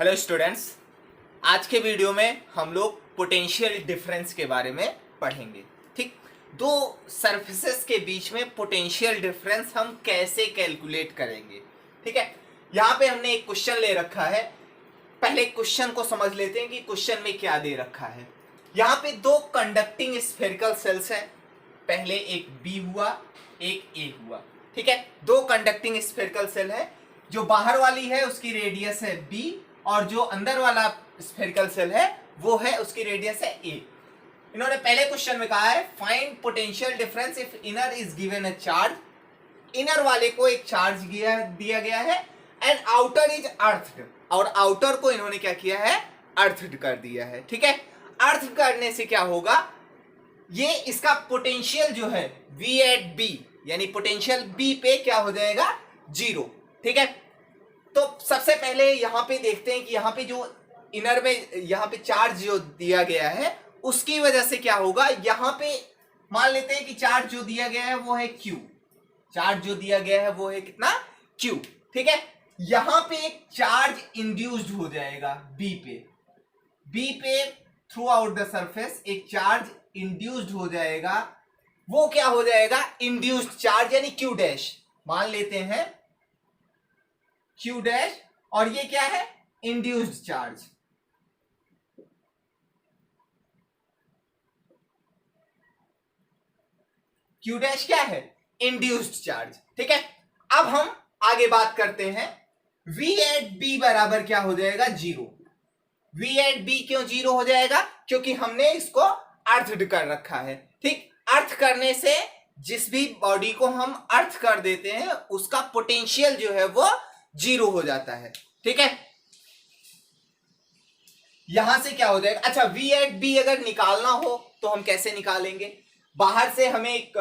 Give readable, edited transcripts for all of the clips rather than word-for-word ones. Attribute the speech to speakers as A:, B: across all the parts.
A: Hello students, आज के video में हम लोग पोटेंशियल डिफरेंस के बारे में पढ़ेंगे। ठीक, दो सरफेसेस के बीच में पोटेंशियल डिफरेंस हम कैसे कैलकुलेट करेंगे। ठीक है, यहाँ पे हमने एक क्वेश्चन ले रखा है। पहले क्वेश्चन को समझ लेते हैं कि क्वेश्चन में क्या दे रखा है। यहाँ पे दो कंडक्टिंग स्फेरिकल सेल्स है, पहले एक बी हुआ एक ए हुआ। ठीक है, दो कंडक्टिंग स्फेरिकल सेल है, जो बाहर वाली है उसकी रेडियस है बी और जो अंदर वाला स्फेरिकल सेल है वो है उसकी रेडियस है ए। इन्होंने पहले क्वेश्चन में कहा है find potential difference if inner is given a charge. Inner वाले को एक चार्ज दिया गया है एंड आउटर इज अर्थड, और आउटर को इन्होंने क्या किया है, अर्थड कर दिया है। ठीक है, अर्थ करने से क्या होगा, ये इसका पोटेंशियल जो है V एट B यानी पोटेंशियल B पे क्या हो जाएगा, जीरो। ठीक है, तो सबसे पहले यहां पे देखते हैं कि यहाँ पे जो इनर में यहाँ पे चार्ज जो दिया गया है उसकी वजह से क्या होगा। यहाँ पे मान लेते हैं कि चार्ज जो दिया गया है वो है Q, चार्ज जो दिया गया है वो है कितना, Q। ठीक है, यहां पे एक चार्ज इंड्यूस्ड हो जाएगा B पे थ्रू आउट द सरफेस एक चार्ज इंड्यूस्ड हो जाएगा। वो क्या हो जाएगा, इंड्यूस्ड चार्ज यानी Q डैश मान लेते हैं Q डैश, और ये क्या है, इंड्यूस्ड चार्ज। Q डैश क्या है, इंड्यूस्ड चार्ज। ठीक है, अब हम आगे बात करते हैं। V एट B बराबर क्या हो जाएगा, जीरो। V एट B क्यों जीरो हो जाएगा, क्योंकि हमने इसको अर्थड कर रखा है। ठीक, अर्थ करने से जिस भी बॉडी को हम अर्थ कर देते हैं उसका पोटेंशियल जो है वो जीरो हो जाता है। ठीक है, यहां से क्या हो जाएगा, अच्छा V एट B अगर निकालना हो तो हम कैसे निकालेंगे, बाहर से हमें एक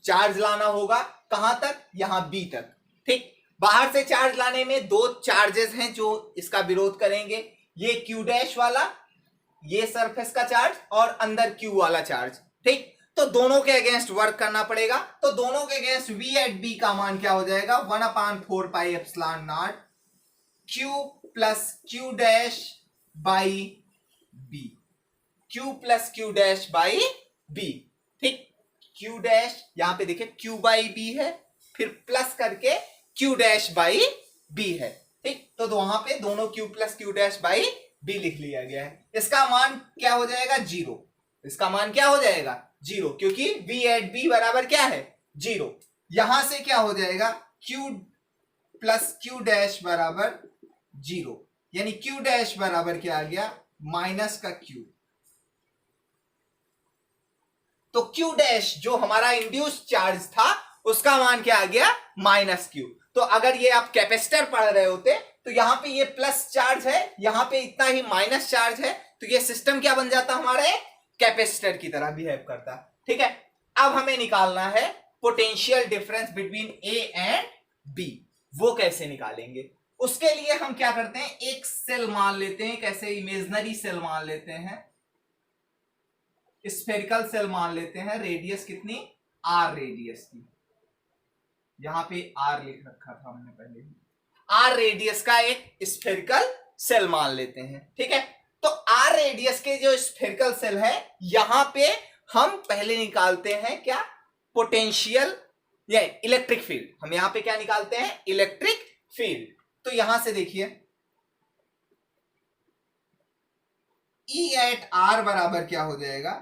A: चार्ज लाना होगा, कहां तक, यहां B तक। ठीक, बाहर से चार्ज लाने में दो चार्जेस हैं जो इसका विरोध करेंगे, ये Q डैश वाला, ये सरफेस का चार्ज, और अंदर Q वाला चार्ज। ठीक, तो दोनों के अगेंस्ट वर्क करना पड़ेगा। तो दोनों के अगेंस्ट V एट B का मान क्या हो जाएगा, 1/4 pi epsilon not Q plus Q dash by B, Q plus Q dash by B। ठीक, Q डैश यहां पे देखिए Q बाई B है, फिर प्लस करके Q डैश बाई B है। ठीक, तो वहां पे दोनों Q plus Q dash by B लिख लिया गया है। इसका मान क्या हो जाएगा, जीरो। इसका मान क्या हो जाएगा, जीरो, क्योंकि V एट B बराबर क्या है, जीरो। यहां से क्या हो जाएगा, Q प्लस Q डैश बराबर जीरो, यानी Q डैश बराबर क्या आ गया, माइनस का Q। तो Q डैश जो हमारा इंड्यूस्ड चार्ज था उसका मान क्या आ गया, माइनस Q। तो अगर ये आप कैपेसिटर पढ़ रहे होते तो यहां पे ये प्लस चार्ज है, यहां पे इतना ही माइनस चार्ज है, तो ये सिस्टम क्या बन जाता हमारे, कैपेसिटर की तरह बिहेव करता। ठीक है, अब हमें निकालना है potential difference between A and B। वो कैसे निकालेंगे, उसके लिए हम क्या करते हैं, एक सेल मान लेते हैं, कैसे इमेजिनरी सेल मान लेते हैं, स्फेरिकल सेल मान लेते हैं, रेडियस कितनी, R रेडियस की, यहां पे R लिख रखा था हमने पहले ही, R रेडियस का एक स्फेरिकल सेल मान लेते हैं। ठीक है, तो R रेडियस के जो स्फेरिकल सेल है यहां पे हम पहले निकालते हैं क्या, पोटेंशियल या इलेक्ट्रिक फील्ड। हम यहां पे क्या निकालते हैं, इलेक्ट्रिक फील्ड। तो यहां से देखिए E एट R बराबर क्या हो जाएगा,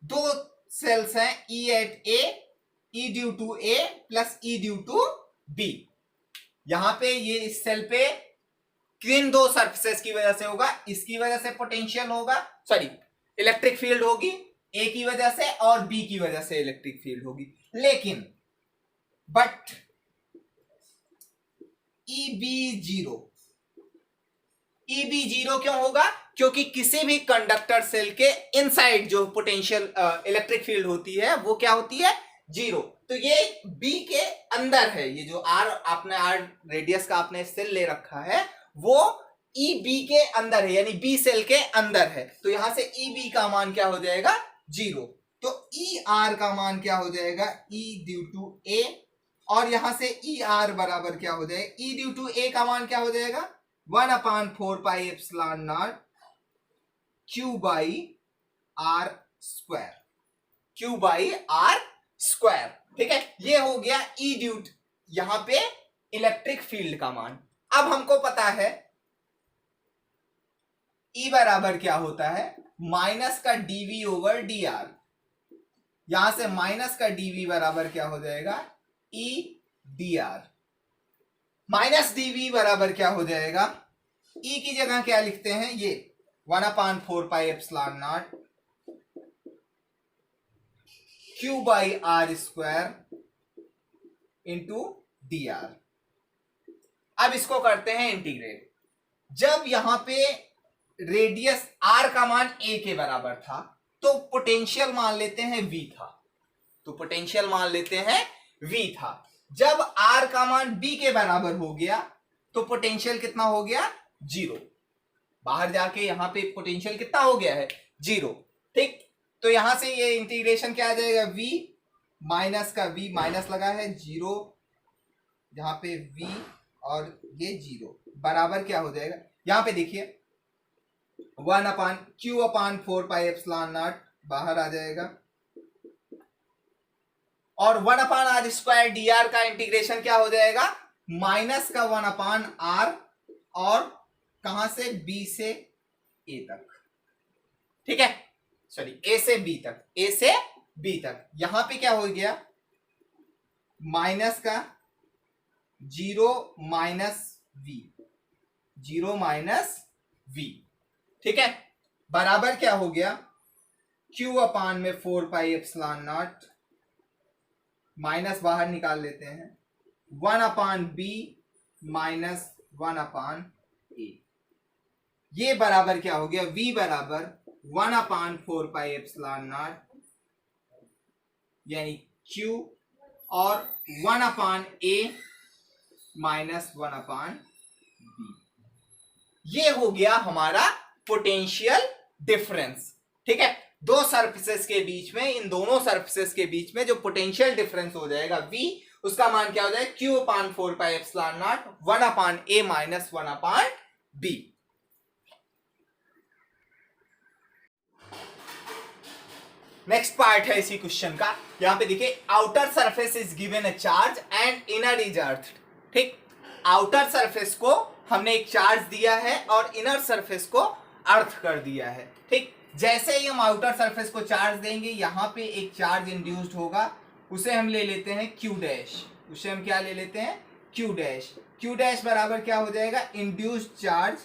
A: दो सेल्स हैं E at A, E due to A plus E due to B। यहां पे ये इस सेल पे किन दो सरफेसेस की वजह से होगा, इसकी वजह से पोटेंशियल होगा, सॉरी इलेक्ट्रिक फील्ड होगी A की वजह से, और B की वजह से इलेक्ट्रिक फील्ड होगी। लेकिन बट EB जीरो क्यों होगा, क्योंकि किसी भी कंडक्टर सेल के इनसाइड जो पोटेंशियल इलेक्ट्रिक फील्ड होती है वो क्या होती है, जीरो। तो ये B के अंदर है, ये जो R आपने R रेडियस का आपने सेल ले रखा है वो EB के अंदर है, यानी B सेल के अंदर है। तो यहां से EB का मान क्या हो जाएगा, जीरो। तो ER का मान क्या हो जाएगा, E ड्यू टू A, और यहां से ER बराबर क्या हो जाएगा, E ड्यू टू A का मान क्या हो जाएगा, 1/4πε0 Q by R square, Q by R square. ठीक है, ये हो गया ई ड्यूट, यहां पे इलेक्ट्रिक फील्ड का मान। अब हमको पता है ई बराबर क्या होता है, माइनस का डीवी ओवर डी आर। यहां से माइनस का डीवी बराबर क्या हो जाएगा, E D R. Minus DV बराबर क्या हो जाएगा, ई की जगह क्या लिखते हैं, ये 1/4πε0 Q by R square into D R. अब इसको करते हैं इंटीग्रेट। जब यहां पे रेडियस आर का मान ए के बराबर था तो पोटेंशियल मान लेते हैं वी था, तो पोटेंशियल मान लेते हैं वी था। जब आर का मान बी के बराबर हो गया तो पोटेंशियल कितना हो गया, जीरो। बाहर जाके यहां पे पोटेंशियल कितना हो गया है, जीरो। ठीक, तो यहां से ये इंटीग्रेशन क्या आ जाएगा, वी माइनस का वी माइनस लगा है, जीरो, यहां पे वी और ये जीरो बराबर क्या हो जाएगा, यहां पे देखिए 1/Q/4πε0 बाहर आ जाएगा, और 1/r स्क्वायर डी आर का इंटीग्रेशन क्या हो जाएगा, माइनस का 1/r और कहां से, बी से ए तक। ठीक है, सॉरी ए से बी तक, ए से बी तक। यहां पे क्या हो गया, माइनस का zero minus V, zero minus V. ठीक है, बराबर क्या हो गया, Q/4πε0 माइनस बाहर निकाल लेते हैं, 1/b माइनस 1/a। ये बराबर क्या हो गया, v बराबर 1/4πε0 यानी q और 1/a माइनस 1/b। ये हो गया हमारा पोटेंशियल डिफरेंस। ठीक है, दो सरफेसेस के बीच में, इन दोनों सरफेसेस के बीच में जो पोटेंशियल डिफरेंस हो जाएगा v, उसका मान क्या हो जाएगा, Q/4πε0 1/a minus 1/b। Next part है इसी क्वेश्चन का। यहां पे देखिए, outer surface is given a charge and inner is earth. ठीक, आउटर सरफेस को हमने एक चार्ज दिया है और इनर सरफेस को अर्थ कर दिया है। ठीक, जैसे ही हम आउटर सरफेस को चार्ज देंगे, यहां पे एक चार्ज इंड्यूस्ड होगा, उसे हम ले लेते हैं Q डैश। उसे हम क्या ले लेते हैं, Q डैश। Q डैश बराबर क्या हो जाएगा, इंड्यूस्ड चार्ज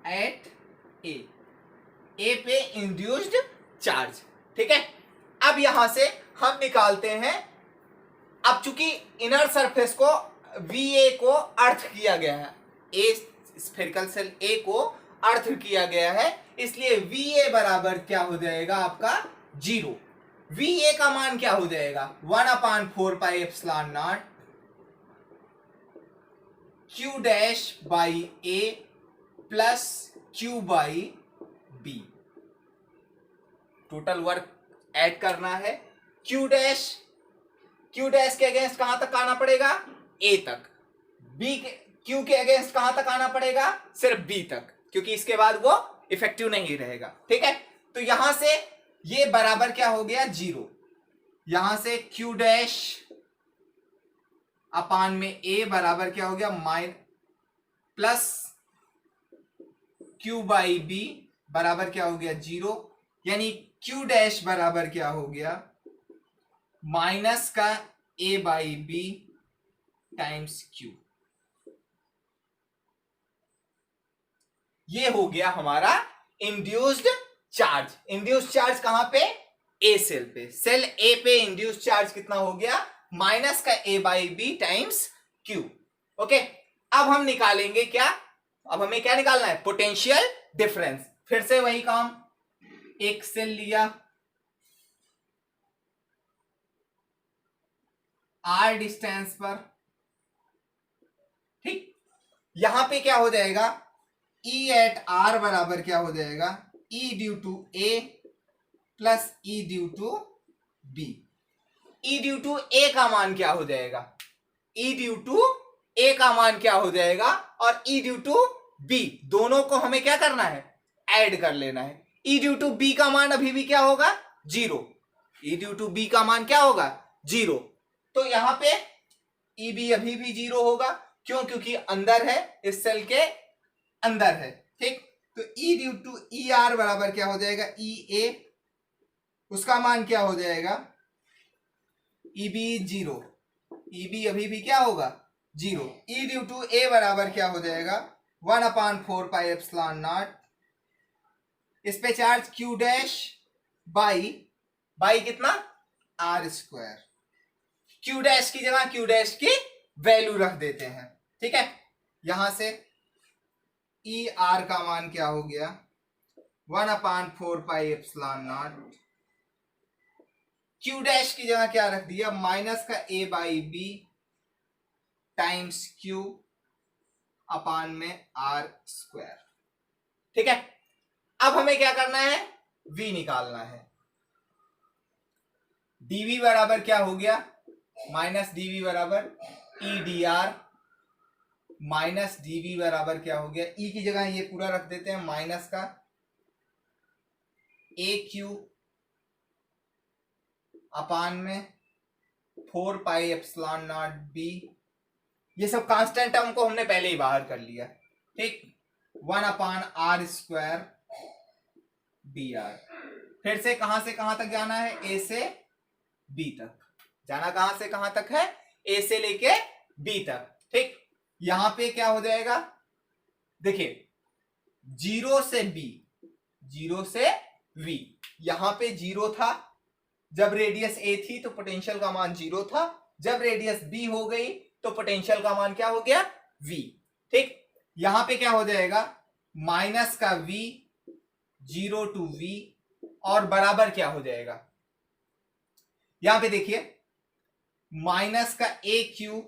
A: एट ए, ए पे इंड्यूस्ड चार्ज। ठीक है, अब यहां से हम निकालते हैं, अब चूंकि इनर सरफेस को VA को अर्थ किया गया है, ए स्फेरिकल सेल ए को अर्थ किया गया है, इसलिए VA बराबर क्या हो जाएगा आपका, जीरो। VA का मान क्या हो जाएगा, 1/4πε0 Q dash by A plus Q by B। Total work add करना है। Q डैश के अगेंस्ट कहां तक आना पड़ेगा, A तक। B के Q के अगेंस्ट कहां तक आना पड़ेगा, सिर्फ B तक, क्योंकि इसके बाद वो इफेक्टिव नहीं रहेगा। ठीक है, तो यहां से ये बराबर क्या हो गया, जीरो। यहां से Q डैश अपान में A बराबर क्या हो गया, प्लस Q बाई B बराबर क्या हो गया, जीरो। यानी Q डैश बराबर क्या हो गया, माइनस का A by B times Q। ये हो गया हमारा इंड्यूस्ड चार्ज। इंड्यूस्ड चार्ज कहां पे, ए सेल पे। सेल ए पे इंड्यूस्ड चार्ज कितना हो गया, माइनस का A by B times Q। Okay, अब हम निकालेंगे क्या, अब हमें क्या निकालना है, पोटेंशियल डिफरेंस। फिर से वही काम, एक सेल लिया, R डिस्टेंस पर। ठीक, यहां पे क्या हो जाएगा, E एट R बराबर क्या हो जाएगा, E due to A plus E due to B। E due to A का मान क्या हो जाएगा, E ड्यू टू ए का मान क्या हो जाएगा और ई ड्यू टू बी, दोनों को हमें क्या करना है, ऐड कर लेना है। ई ड्यू टू बी का मान अभी भी क्या होगा, 0। ई ड्यू टू बी का मान क्या होगा, 0। तो यहां पे ई बी अभी भी 0 होगा, क्यों, क्योंकि अंदर है, इस सेल के अंदर है। ठीक, तो ई ड्यू टू ई आर बराबर क्या हो जाएगा, ई ए, उसका मान क्या हो जाएगा, ई बी 0, ई बी अभी भी क्या होगा, 0। ई ड्यू टू ए बराबर क्या हो जाएगा, 1/4 पाई एप्सिलॉन नॉट, इस पे चार्ज क्यू डैश बाई कितना, आर स्क्वायर। क्यू डैश की जगह क्यू डैश की वैल्यू रख देते हैं। ठीक है, यहां से ई आर का मान क्या हो गया, 1/4 pi epsilon not, Q dash की जगह क्या रख दिया, माइनस का ए by B times Q upon में आर स्क्वायर। ठीक है, अब हमें क्या करना है, v निकालना है। dv बराबर क्या हो गया, माइनस dv बराबर ई डी आर, माइनस dv बराबर क्या हो गया, e की जगह ये पूरा रख देते हैं, माइनस का ए क्यू अपान में 4 पाई एप्सिलॉन नॉट बी, ये सब कांस्टेंट टर्म को हमने पहले ही बाहर कर लिया। ठीक, 1/r स्क्वायर बी आर। फिर से कहां तक जाना है, ए से बी तक जाना, कहां से कहां तक है, ए से लेके बी तक। ठीक, यहां पे क्या हो जाएगा, देखिए 0 से बी, 0 से v, यहां पे 0 था जब रेडियस a थी तो पोटेंशियल का मान 0 था, जब रेडियस b हो गई तो पोटेंशियल का मान क्या हो गया, v। ठीक, यहां पे क्या हो जाएगा, माइनस का v, 0 टू v, और बराबर क्या हो जाएगा, यहां पे देखिए माइनस का a q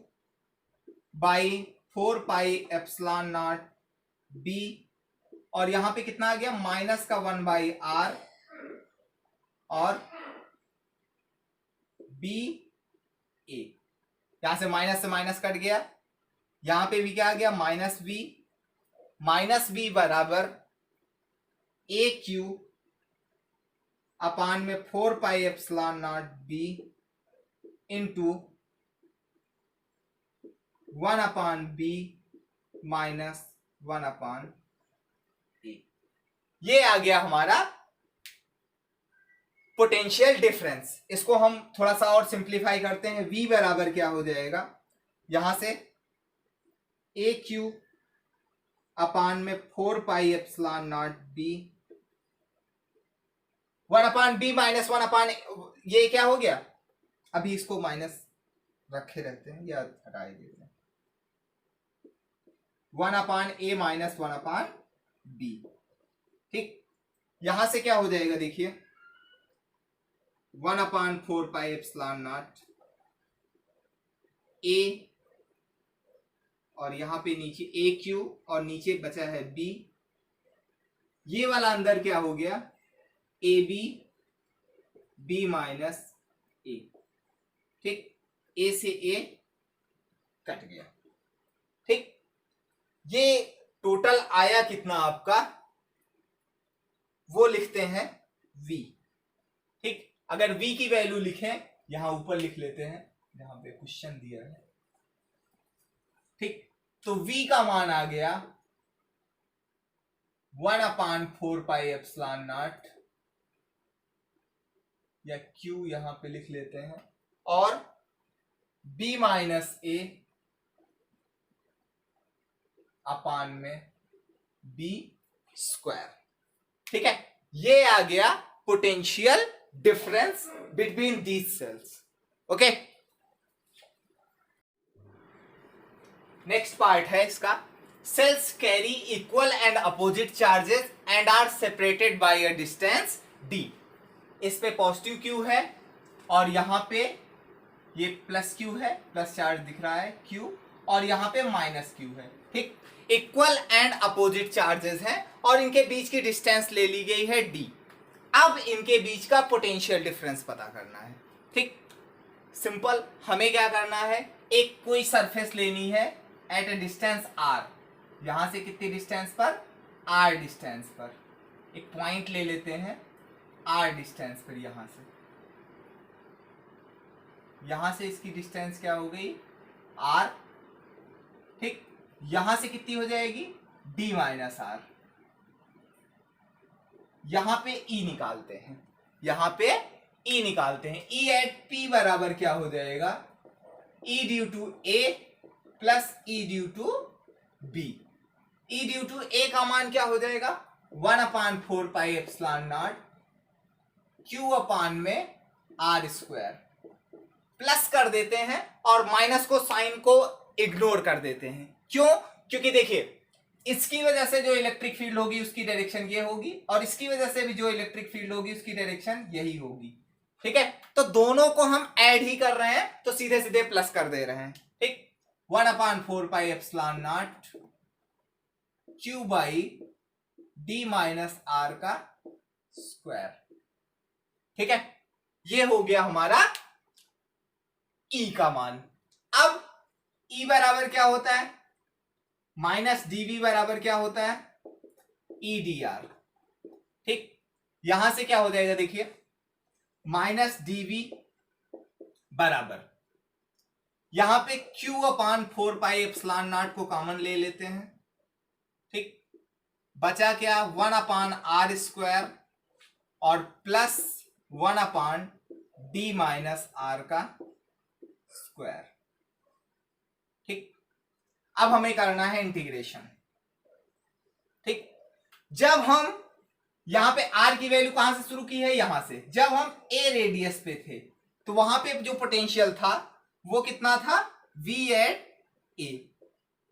A: by 4 pi epsilon nought b, और यहां पे कितना आ गया, माइनस का 1/r, और बी ए, यहां से माइनस कट गया, यहां पे भी क्या आ गया, माइनस बी बराबर ए क्यू अपान में 4 pi epsilon nought B into 1/b minus 1/a। ये आ गया हमारा पोटेंशियल डिफरेंस। इसको हम थोड़ा सा और सिंप्लीफाई करते हैं, v बराबर क्या हो जाएगा, यहां से ए क्यू अपान में 4 pi epsilon nought B, 1/b minus 1/, ये क्या हो गया, अभी इसको माइनस रखे रहते हैं या हटा देते हैं, 1/a माइनस 1/b। ठीक, यहां से क्या हो जाएगा, देखिए 1/4 पाई एप्सिलॉन नॉट a, और यहां पे नीचे ए क्यू और नीचे बचा है b, ये वाला अंदर क्या हो गया, ए बी, बी माइनस ए। ठीक, ए से ए कट गया। ठीक, ये टोटल आया कितना आपका, वो लिखते हैं v। ठीक, अगर v की वैल्यू लिखें, यहां ऊपर लिख लेते हैं जहां पे क्वेश्चन दिया है। ठीक, तो v का मान आ गया 1/4 पाई एप्सिलॉन नॉट, या q यहां पे लिख लेते हैं, और b माइनस a अपान में b स्क्वायर। ठीक है, ये आ गया potential difference between these cells. Okay, next part है इसका, cells carry equal and opposite charges and are separated by a distance d। इस पे पॉजिटिव q है और यहां पे ये प्लस q है, प्लस चार्ज दिख रहा है q, और यहां पे माइनस q है। ठीक, इक्वल एंड अपोजिट चार्जेस हैं और इनके बीच की डिस्टेंस ले ली गई है d। अब इनके बीच का पोटेंशियल डिफरेंस पता करना है। ठीक, सिंपल, हमें क्या करना है, एक कोई सरफेस लेनी है एट ए डिस्टेंस आर, यहां से कितनी डिस्टेंस पर, आर डिस्टेंस पर, एक पॉइंट ले लेते हैं आर डिस्टेंस पर, यहां से इसकी डिस्टेंस क्या हो गई, आर, ठीक। यहां से कितनी हो जाएगी, डी माइनस आर। यहां पे ई निकालते हैं, ई एट पी बराबर क्या हो जाएगा, e due to a plus e due to b. E due to a का मान क्या हो जाएगा, 1/4 pi epsilon not q upon में आर स्क्वायर, प्लस कर देते हैं और माइनस को, साइन को इग्नोर कर देते हैं। क्यों, क्योंकि देखिए इसकी वजह से जो इलेक्ट्रिक फील्ड होगी उसकी डायरेक्शन ये होगी, और इसकी वजह से भी जो इलेक्ट्रिक फील्ड होगी उसकी डायरेक्शन यही होगी, ठीक है। तो दोनों को हम ऐड ही कर रहे हैं, तो सीधे सीधे प्लस कर दे रहे हैं, ठीक। 1/4 pi epsilon not Q by D minus R का स्क्वायर, ठीक है। ये हो गया हमारा ई का मान। अब ई बराबर क्या होता है, माइनस डीवी बराबर क्या होता है, ई डी आर, ठीक। यहां से क्या हो जाएगा, देखिए माइनस डीवी बराबर, यहां पे Q/4 पाई एप्सिलॉन नॉट को कॉमन ले लेते हैं, ठीक। बचा क्या, 1/r स्क्वायर और प्लस 1/d माइनस आर का स्क्वायर, ठीक। अब हमें करना है इंटीग्रेशन, ठीक। जब हम यहां पे आर की वैल्यू कहां से शुरू की है, यहां से, जब हम ए रेडियस पे थे तो वहां पे जो पोटेंशियल था वो कितना था, V एट ए।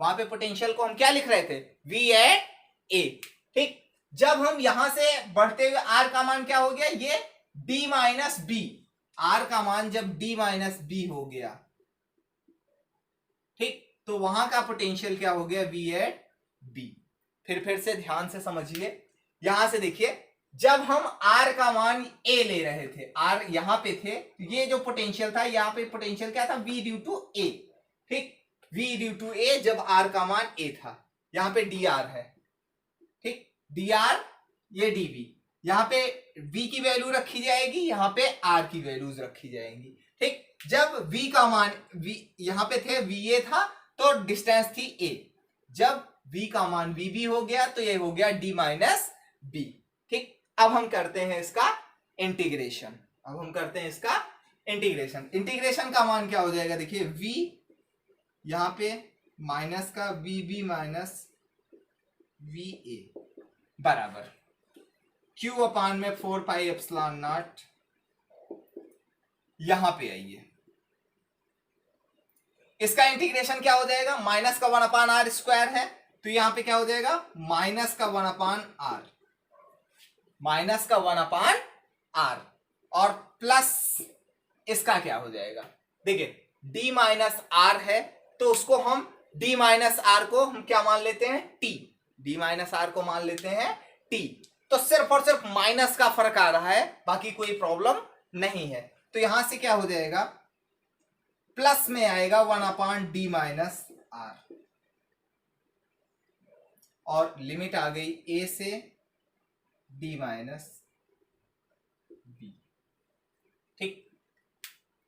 A: वहां पे पोटेंशियल को हम क्या लिख रहे थे, V एट ए, ठीक। जब हम यहां से बढ़ते हुए आर का मान क्या हो गया, ये D माइनस बी, आर का मान जब D माइनस बी हो गया, ठीक, तो वहां का पोटेंशियल क्या हो गया, V एट बी। फिर से ध्यान से समझिए, यहां से देखिए जब हम R का मान A ले रहे थे, R यहां पे थे, ये जो पोटेंशियल था, यहां पे पोटेंशियल क्या था, V ड्यू टू A, ठीक। V ड्यू टू A जब R का मान A था, यहां पे dr है, ठीक, dr, ये dv, यहां पे V की वैल्यू रखी जाएगी, यहां पे R की वैल्यूज रखी जाएंगी, ठीक। जब V का मान, V यहां पे थे, VA था तो डिस्टेंस थी A, जब V का मान VB हो गया तो ये हो गया D माइनस B, ठीक। अब हम करते हैं इसका इंटीग्रेशन, इंटीग्रेशन का मान क्या हो जाएगा, देखिए V यहां पे माइनस का VB माइनस VA बराबर Q/4 पाई एप्सिलॉन नॉट, यहां पे आइए, इसका इंटीग्रेशन क्या हो जाएगा, माइनस का 1/r स्क्वायर है तो यहां पे क्या हो जाएगा, माइनस का 1/r, माइनस का 1/r, और प्लस इसका क्या हो जाएगा, देखिए d माइनस आर है तो उसको हम d माइनस आर को हम क्या मान लेते हैं, t, d माइनस आर को मान लेते हैं t। तो सिर्फ और सिर्फ माइनस का फर्क आ रहा है, बाकी कोई प्रॉब्लम नहीं है। तो यहां से क्या हो जाएगा, प्लस में आएगा 1/d माइनस आर, और लिमिट आ गई a से d माइनस b, ठीक।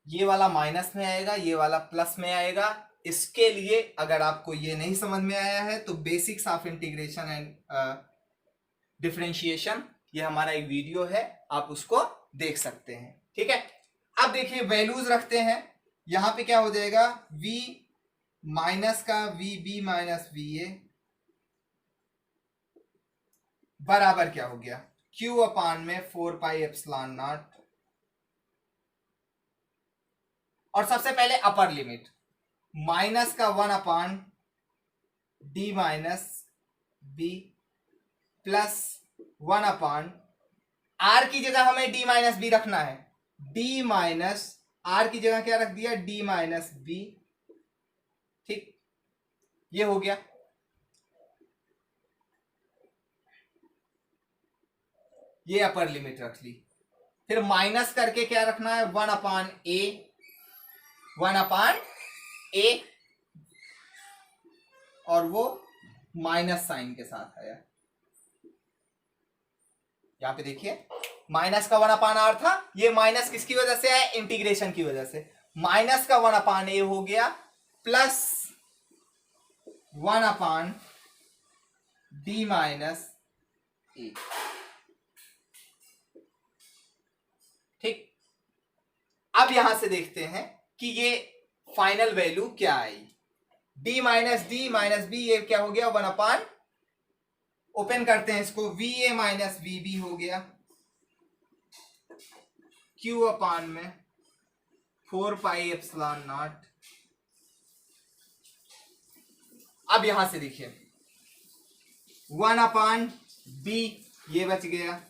A: ये वाला माइनस में आएगा, ये वाला प्लस में आएगा। इसके लिए अगर आपको ये नहीं समझ में आया है तो basics of integration and differentiation, ये हमारा एक वीडियो है, आप उसको देख सकते हैं, ठीक है। अब देखिए वैल्यूज रखते हैं, यहां पे क्या हो जाएगा, v माइनस का VB माइनस VA बराबर क्या हो गया, Q/4 पाई एप्सिलॉन नॉट, और सबसे पहले अपर लिमिट माइनस का 1/d minus b plus 1/r की जगह हमें d माइनस बी रखना है, d माइनस r की जगह क्या रख दिया, d माइनस b, ठीक। ये हो गया, ये अपर लिमिट रख ली। फिर माइनस करके क्या रखना है, 1/a और वो माइनस साइन के साथ आया। यहां पे देखिए माइनस का 1/r था, ये माइनस किसकी वजह से आया, इंटीग्रेशन की वजह से। माइनस का 1/a हो गया प्लस 1/d माइनस ए। ठीक, अब यहां से देखते हैं कि ये फाइनल वैल्यू क्या आई। d minus D minus B, ये क्या हो गया 1/, ओपन करते हैं इसको, va माइनस vb हो गया q में 4πε0। अब यहां से देखिए 1/b ये बच गया,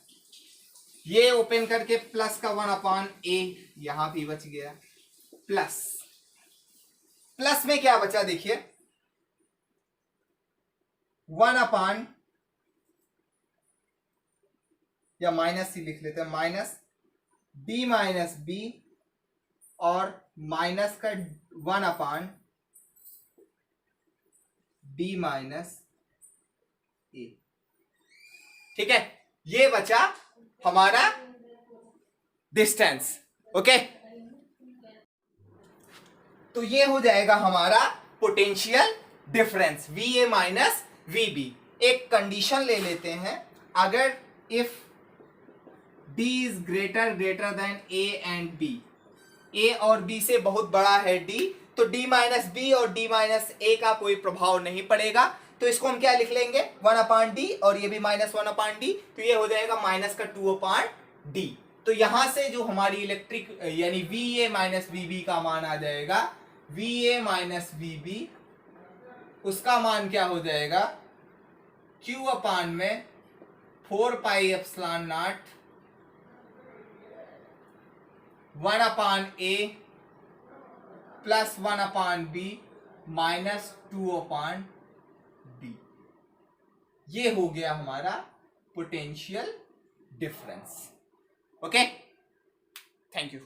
A: ये ओपन करके प्लस का 1/a यहां भी बच गया, प्लस प्लस में क्या बचा देखिए 1/, या माइनस ही लिख लेते हैं, माइनस d माइनस बी और माइनस का 1/d माइनस ए। ठीक है, ये बचा हमारा डिस्टेंस। ओके, तो ये हो जाएगा हमारा potential difference VA minus VB। एक कंडीशन ले लेते हैं, अगर if D is greater than A and B, A और B से बहुत बड़ा है D, तो D माइनस बी और D माइनस A का कोई प्रभाव नहीं पड़ेगा। तो इसको हम क्या लिख लेंगे 1/d, और ये भी माइनस 1/d, तो ये हो जाएगा माइनस का 2/d। तो यहां से जो हमारी इलेक्ट्रिक यानी VA माइनस VB का मान आ जाएगा, VA माइनस VB, उसका मान क्या हो जाएगा Q में 4πε0 1/a plus 1/b minus 2/d। ये हो गया हमारा potential difference. Okay, thank you.